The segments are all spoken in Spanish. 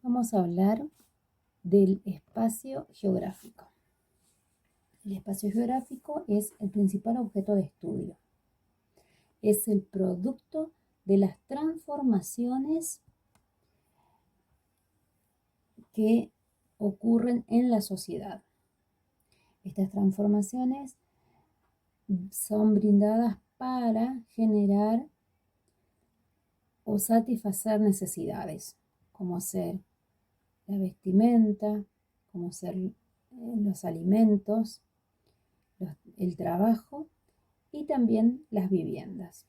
Vamos a hablar del espacio geográfico. El espacio geográfico es el principal objeto de estudio. Es el producto de las transformaciones que ocurren en la sociedad. Estas transformaciones son brindadas para generar o satisfacer necesidades, como ser la vestimenta, como ser los alimentos, el trabajo y también las viviendas.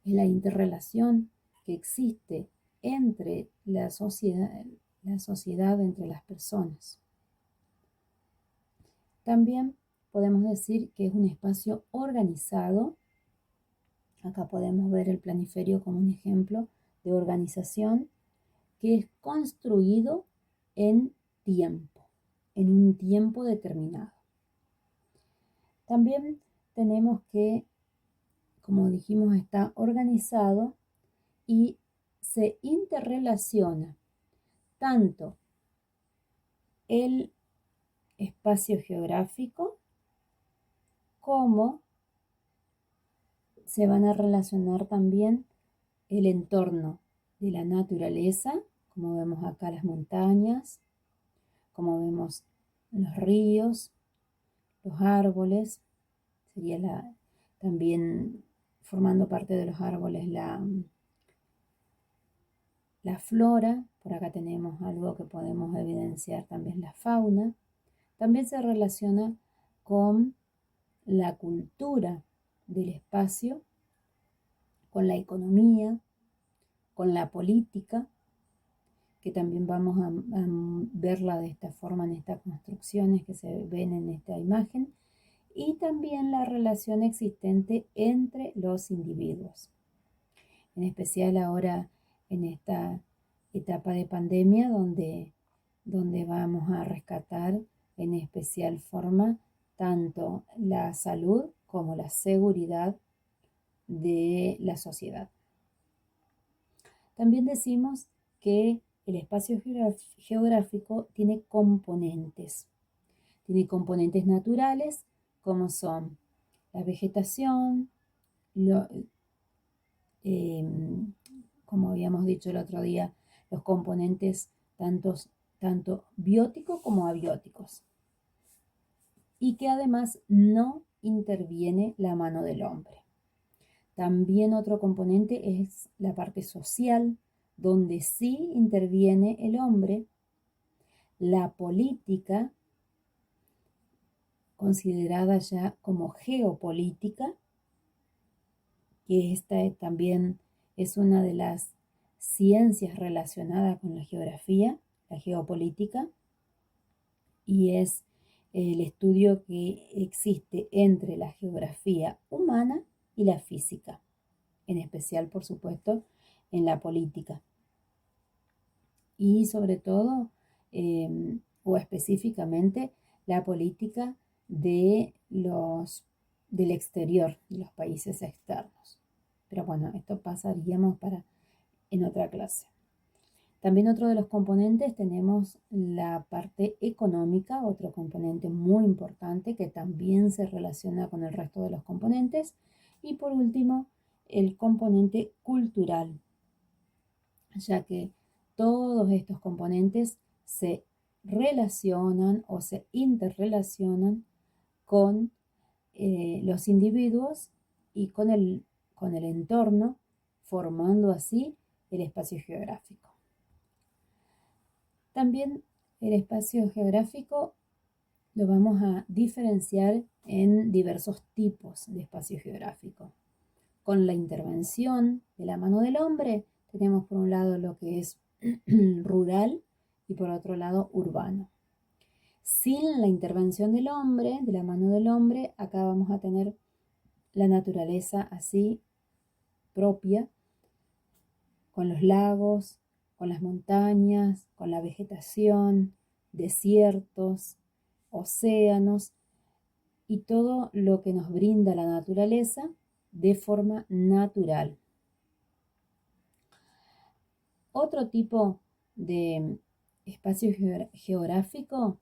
Es la interrelación que existe entre la sociedad entre las personas. También podemos decir que es un espacio organizado. Acá podemos ver el planiferio como un ejemplo de organización que es construido en tiempo, en un tiempo determinado. También tenemos que, como dijimos, está organizado y se interrelaciona tanto el espacio geográfico como se van a relacionar también el entorno de la naturaleza, como vemos acá las montañas, como vemos los ríos, los árboles, sería también formando parte de los árboles la flora. Por acá tenemos algo que podemos evidenciar también, la fauna. También se relaciona con la cultura del espacio, con la economía, con la política, que también vamos a verla de esta forma en estas construcciones que se ven en esta imagen, y también la relación existente entre los individuos. En especial ahora en esta etapa de pandemia donde vamos a rescatar en especial forma tanto la salud como la seguridad de la sociedad. También decimos que el espacio geográfico tiene componentes. Tiene componentes naturales como son la vegetación, como habíamos dicho el otro día, los componentes tanto bióticos como abióticos. Y que además no interviene la mano del hombre. También otro componente es la parte social, donde sí interviene el hombre, la política, considerada ya como geopolítica, que esta también es una de las ciencias relacionadas con la geografía, la geopolítica, y es el estudio que existe entre la geografía humana y la física, en especial, por supuesto, en la política. Y sobre todo, o específicamente, la política del exterior, de los países externos. Pero bueno, esto pasaríamos en otra clase. También otro de los componentes tenemos la parte económica, otro componente muy importante que también se relaciona con el resto de los componentes. Y por último, el componente cultural, ya que todos estos componentes se relacionan o se interrelacionan con los individuos y con el entorno, formando así el espacio geográfico. También el espacio geográfico lo vamos a diferenciar en diversos tipos de espacio geográfico. Con la intervención de la mano del hombre, tenemos por un lado lo que es rural y por otro lado urbano. Sin la intervención del hombre, de la mano del hombre, acá vamos a tener la naturaleza así propia, con los lagos, con las montañas, con la vegetación, desiertos, océanos y todo lo que nos brinda la naturaleza de forma natural. Otro tipo de espacio geográfico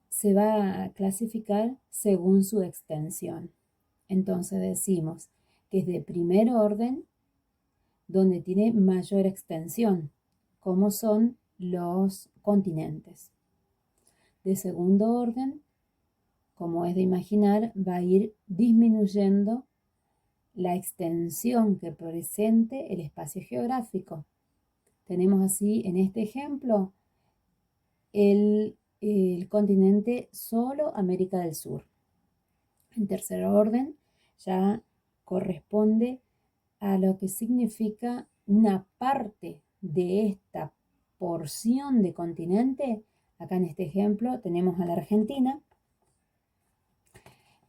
se va a clasificar según su extensión. Entonces decimos que es de primer orden donde tiene mayor extensión, como son los continentes. De segundo orden, como es de imaginar, va a ir disminuyendo la extensión que presente el espacio geográfico. Tenemos así en este ejemplo el continente solo América del Sur. En tercer orden ya corresponde a lo que significa una parte de esta porción de continente. Acá en este ejemplo tenemos a la Argentina.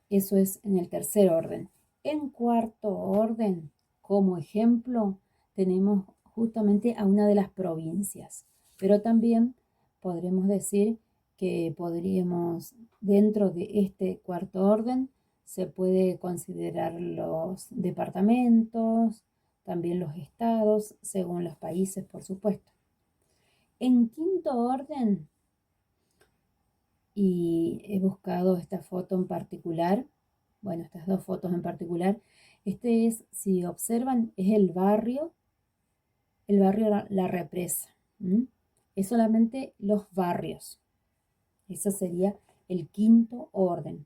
Eso es en el tercer orden. En cuarto orden, como ejemplo, tenemos justamente a una de las provincias, pero también podremos decir que dentro de este cuarto orden, se puede considerar los departamentos, también los estados, según los países, por supuesto. En quinto orden, y he buscado esta foto en particular, bueno, estas dos fotos en particular. Este es, si observan, es el barrio La Represa. Es solamente los barrios. Eso sería el quinto orden.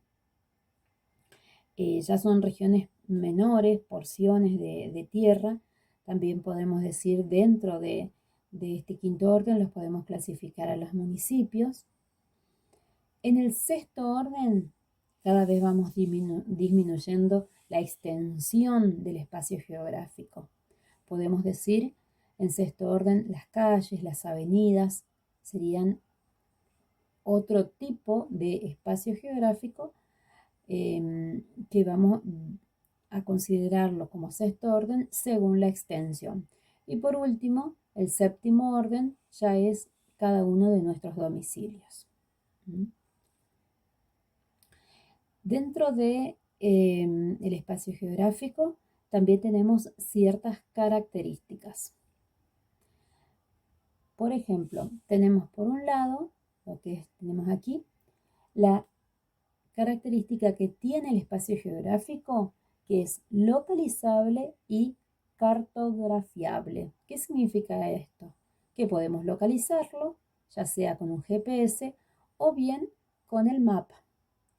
Ya son regiones menores, porciones de tierra. También podemos decir dentro de este quinto orden los podemos clasificar a los municipios. En el sexto orden, cada vez vamos disminuyendo la extensión del espacio geográfico. Podemos decir, en sexto orden, las calles, las avenidas serían otro tipo de espacio geográfico que vamos a considerarlo como sexto orden según la extensión. Y por último, el séptimo orden ya es cada uno de nuestros domicilios. Dentro de el espacio geográfico también tenemos ciertas características. Por ejemplo, tenemos por un lado, tenemos aquí, la característica que tiene el espacio geográfico, que es localizable y cartografiable. ¿Qué significa esto? Que podemos localizarlo, ya sea con un GPS o bien con el mapa,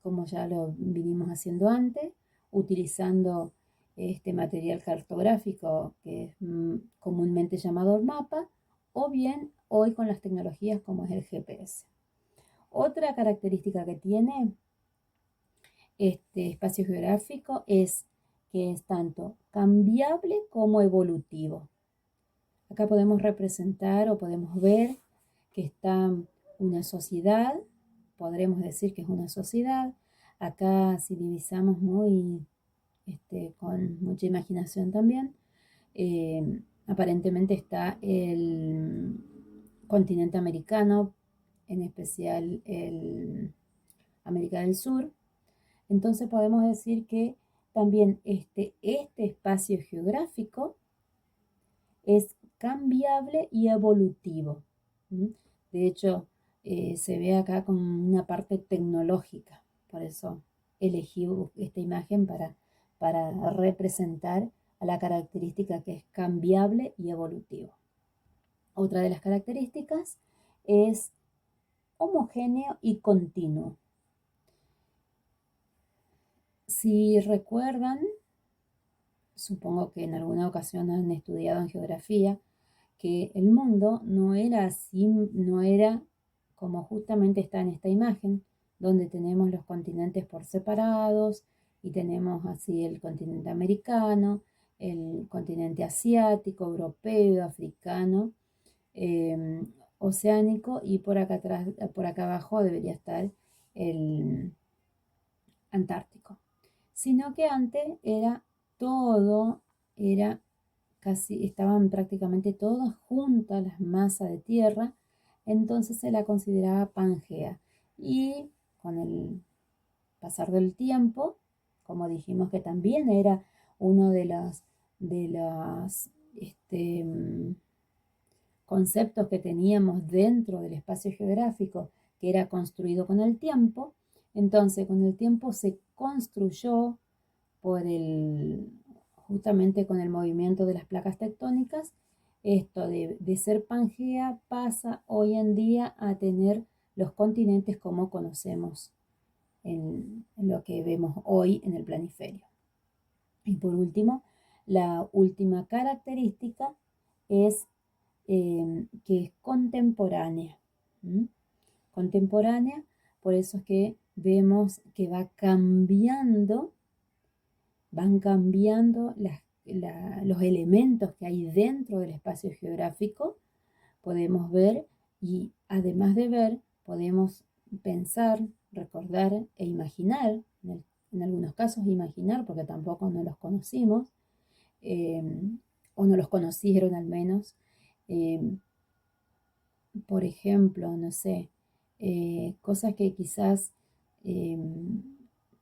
como ya lo vinimos haciendo antes, utilizando este material cartográfico que es comúnmente llamado mapa, o bien hoy con las tecnologías como es el GPS. Otra característica que tiene este espacio geográfico es que es tanto cambiable como evolutivo. Acá podemos representar o podemos ver que está una sociedad, podremos decir que es una sociedad. Acá si divisamos con mucha imaginación también, aparentemente está el continente americano, en especial el América del Sur. Entonces podemos decir que también este espacio geográfico es cambiable y evolutivo. De hecho, se ve acá como una parte tecnológica, por eso elegí esta imagen para representar a la característica que es cambiable y evolutivo. Otra de las características es homogéneo y continuo. Si recuerdan, supongo que en alguna ocasión han estudiado en geografía, que el mundo no era así, no era como justamente está en esta imagen, donde tenemos los continentes por separados y tenemos así el continente americano, el continente asiático, europeo, africano, oceánico, y por acá atrás, por acá abajo debería estar el Antártico. Sino que antes estaban prácticamente todas juntas las masas de tierra, entonces se la consideraba Pangea. Y con el pasar del tiempo, como dijimos que también era uno de las conceptos que teníamos dentro del espacio geográfico, que era construido con el tiempo. Entonces, con el tiempo se construyó justamente con el movimiento de las placas tectónicas, esto de ser Pangea pasa hoy en día a tener los continentes como conocemos en lo que vemos hoy en el planiferio. Y por último, la última característica es que es contemporánea. Contemporánea, por eso es que vemos que van cambiando los elementos que hay dentro del espacio geográfico. Podemos ver y además de ver, podemos pensar, recordar e imaginar, en algunos casos imaginar, porque tampoco no los conocimos, o no los conocieron al menos. Por ejemplo, no sé, cosas que quizás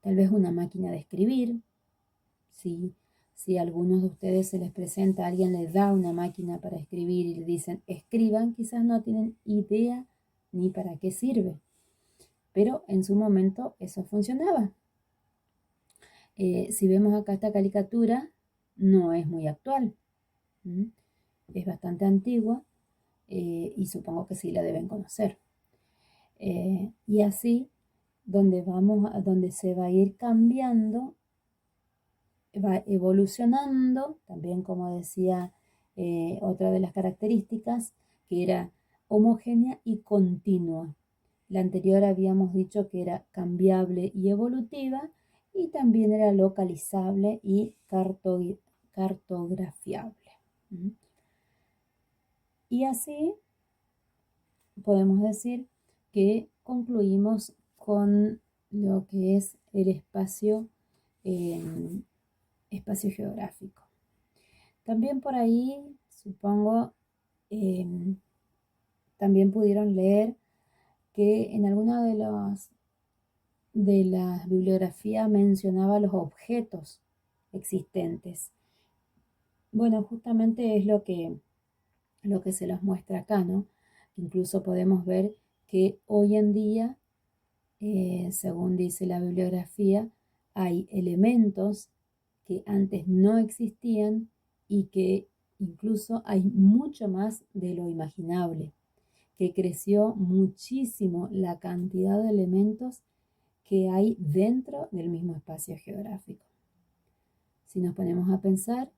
tal vez una máquina de escribir. Si a algunos de ustedes se les presenta, alguien les da una máquina para escribir y le dicen escriban, quizás no tienen idea ni para qué sirve, pero en su momento eso funcionaba. Si vemos acá esta caricatura, no es muy actual, es bastante antigua y supongo que sí la deben conocer. Y así, donde se va a ir cambiando, va evolucionando, también como decía otra de las características, que era homogénea y continua. La anterior habíamos dicho que era cambiable y evolutiva, y también era localizable y cartografiable. Y así podemos decir que concluimos con lo que es el espacio geográfico. También por ahí, supongo, también pudieron leer que en alguna de las bibliografías mencionaba los objetos existentes. Bueno, justamente es lo que se los muestra acá, ¿no? Incluso podemos ver que hoy en día, según dice la bibliografía, hay elementos que antes no existían y que incluso hay mucho más de lo imaginable, que creció muchísimo la cantidad de elementos que hay dentro del mismo espacio geográfico. Si nos ponemos a pensar,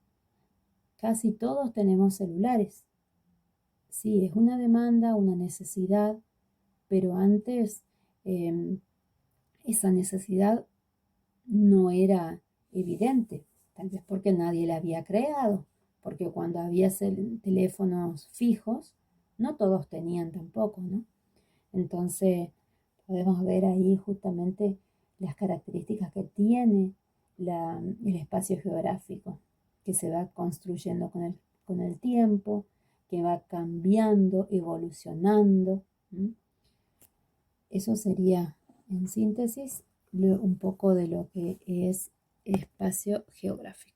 casi todos tenemos celulares. Sí, es una demanda, una necesidad, pero antes esa necesidad no era evidente, tal vez porque nadie la había creado, porque cuando había teléfonos fijos, no todos tenían tampoco, ¿no? Entonces, podemos ver ahí justamente las características que tiene el espacio geográfico, que se va construyendo con el tiempo, que va cambiando, evolucionando. Eso sería, en síntesis, un poco de lo que es espacio geográfico.